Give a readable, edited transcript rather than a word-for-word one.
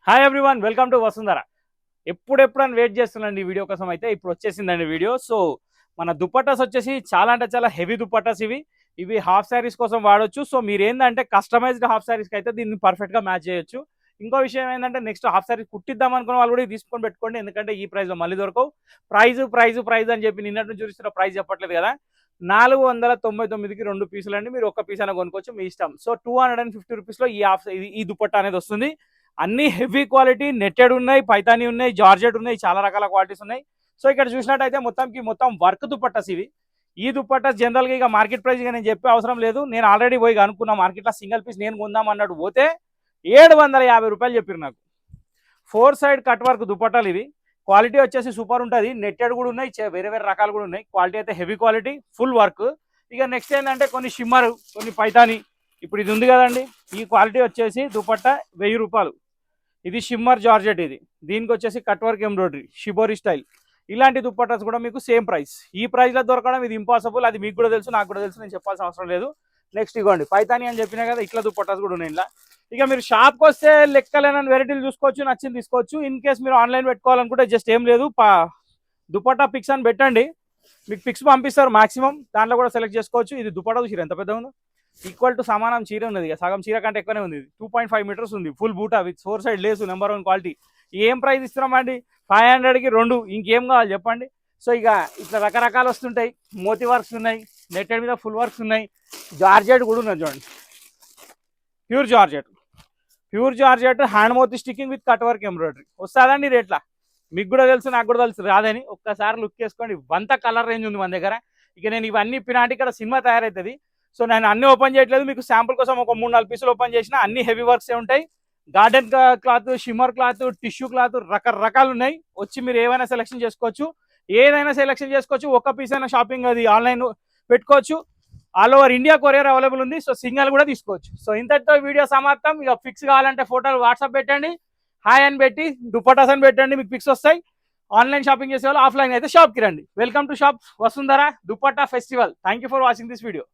Hi everyone, welcome to Vasundhara. ఎప్పుడెప్పుడని wait చేస్తున్నాను ఈ వీడియో కోసం. అయితే ఇప్పుడు వచ్చేసిందండి వీడియో. సో మన దుపట్టాస్ వచ్చేసి చాలా అంటే చాలా హెవీ దుపట్టాస్ ఇవి హాఫ్ శారీస్ కోసం వాడొచ్చు. సో మీరు ఏంటంటే కస్టమైజ్డ్ హాఫ్ శారీస్కి అయితే దీన్ని పర్ఫెక్ట్గా మ్యాచ్ చేయొచ్చు. ఇంకో విషయం ఏంటంటే నెక్స్ట్ హాఫ్ శారీస్ కుట్టిద్దాం అనుకున్న వాళ్ళు కూడా ఇది తీసుకొని పెట్టుకోండి, ఎందుకంటే ఈ ప్రైస్లో మళ్ళీ దొరకవు. ప్రైజ్ అని చెప్పి నిన్నటి నుంచి చూస్తున్న ప్రైస్ చెప్పట్లేదు కదా. 499కి 2 పీసులు అండి. మీరు ఒక్క పీస్ అయినా కొనుక్కోవచ్చు, మీ ఇష్టం. సో 250 రూపీస్లో ఈ దుపట్టా అనేది వస్తుంది. అన్ని హెవీ క్వాలిటీ నెట్టెడ్ ఉన్నాయి, పైతానీ ఉన్నాయి, జార్జెట్ ఉన్నాయి, చాలా రకాల క్వాలిటీస్ ఉన్నాయి. సో ఇక్కడ చూసినట్టయితే మొత్తం వర్క్ దుపట్టాస్ ఈ దుపట్టాస్ జనరల్గా ఇక మార్కెట్ ప్రైస్గా నేను చెప్పే అవసరం లేదు. నేను ఆల్రెడీ పోయి అనుకున్నా మార్కెట్లో సింగిల్ పీస్ నేను కొందాం అన్నట్టు పోతే 750 రూపాయలు చెప్పారు నాకు. 4 సైడ్ కట్ వర్క్ దుపట్టాలు ఇవి. క్వాలిటీ వచ్చేసి సూపర్ ఉంటుంది. నెట్టెడ్ కూడా ఉన్నాయి, వేరే వేరే రకాలు కూడా ఉన్నాయి. క్వాలిటీ అయితే హెవీ క్వాలిటీ, ఫుల్ వర్క్. ఇక నెక్స్ట్ ఏంటంటే కొన్ని షిమ్మర్, కొన్ని పైతానీ. ఇప్పుడు ఇది ఉంది కదండి, ఈ క్వాలిటీ వచ్చేసి దుపట్టా 1000 రూపాయలు. ఇది షిమ్మర్ జార్జెట్. దీనికి వచ్చేసి cut work embroidery, shibori style. ఇలాంటి దుపట్టాస్ కూడా మీకు సేమ్ ప్రైస్. ఈ ప్రైస్లో దొరకడం ఇది ఇంపాసిబుల్. అది మీకు కూడా తెలుసు, నాకు కూడా తెలుసు, నేను చెప్పాల్సిన అవసరం లేదు. నెక్స్ట్ ఇవ్వండి పైతానీ అని చెప్పినా కదా, ఇట్లా దుపట్టాస్ కూడా ఉన్నాయి ఇలా. ఇక మీరు షాప్కి వస్తే లెక్కలేనని వెరైటీలు చూసుకోవచ్చు, నచ్చింది తీసుకోవచ్చు. ఇన్ కేస్ మీరు ఆన్లైన్ పెట్టుకోవాలనుకుంటే జస్ట్ ఏం లేదు, దుపట్టా పిక్స్ అని పెట్టండి, మీకు పిక్స్ పంపిస్తారు మాక్సిమం. దాంట్లో కూడా సెలెక్ట్ చేసుకోవచ్చు. ఇది దుపట్టా చీర ఎంత పెద్దగా ఉందో, ఈక్వల్ టు సమానం చీర ఉన్నది, సగం చీర కంటే ఎక్కువనే ఉంది. 2.5 మీటర్స్ ఉంది, ఫుల్ బూటా with 4 side lace, number 1 quality. ఏం ప్రైస్ ఇస్తున్నామండి? 500కి 2. ఇంకేం కావాలి చెప్పండి? సో ఇక ఇట్లా రకరకాలు వస్తుంటాయి. మోతీ వర్క్స్ ఉన్నాయి, నెట్టెడ్ మీద ఫుల్ వర్క్స్ ఉన్నాయి, జార్జెట్ కూడా ఉన్నది చూడండి. ప్యూర్ జార్జెట్ హ్యాండ్ మోతీ sticking with cut work embroidery వస్తుందండి. రేట్లా మీకు కూడా తెలుసు, నాకు కూడా తెలుసు రాదని. ఒక్కసారి లుక్ చేసుకోండి, వంత కలర్ రేంజ్ ఉంది మన దగ్గర. ఇక నేను ఇవన్నీ పినాటి ఇక్కడ సినిమా తయారవుతుంది. సో నేను అన్ని ఓపెన్ చేయట్లేదు, మీకు శాంపుల్ కోసం ఒక 3-4 పీసులు ఓపెన్ చేసిన. అన్ని హెవీ వర్క్స్ ఉంటాయి. Garden cloth, shimmer cloth, tissue cloth, రకరకాలు ఉన్నాయి. వచ్చి మీరు ఏమైనా సెలెక్షన్ చేసుకోవచ్చు, ఏదైనా సెలెక్షన్ చేసుకోవచ్చు. ఒక పీస్ అయినా షాపింగ్ అది ఆన్లైన్ పెట్టుకోవచ్చు. All over India courier available ఉంది. సో సింగల్ కూడా తీసుకోవచ్చు. సో ఇంతటితో వీడియో సమాప్తం. ఇక ఫిక్స్ కావాలంటే ఫోటోలు వాట్సాప్ పెట్టండి, హాయ్ అని పెట్టి దుపట్టాస్ అని పెట్టండి, మీకు పిక్స్ వస్తాయి. ఆన్లైన్ షాపింగ్ చేసే వాళ్ళు ఆఫ్లైన్ అయితే షాప్కి రండి. Welcome to shop Vasundhara dupatta festival. Thank you for watching this video.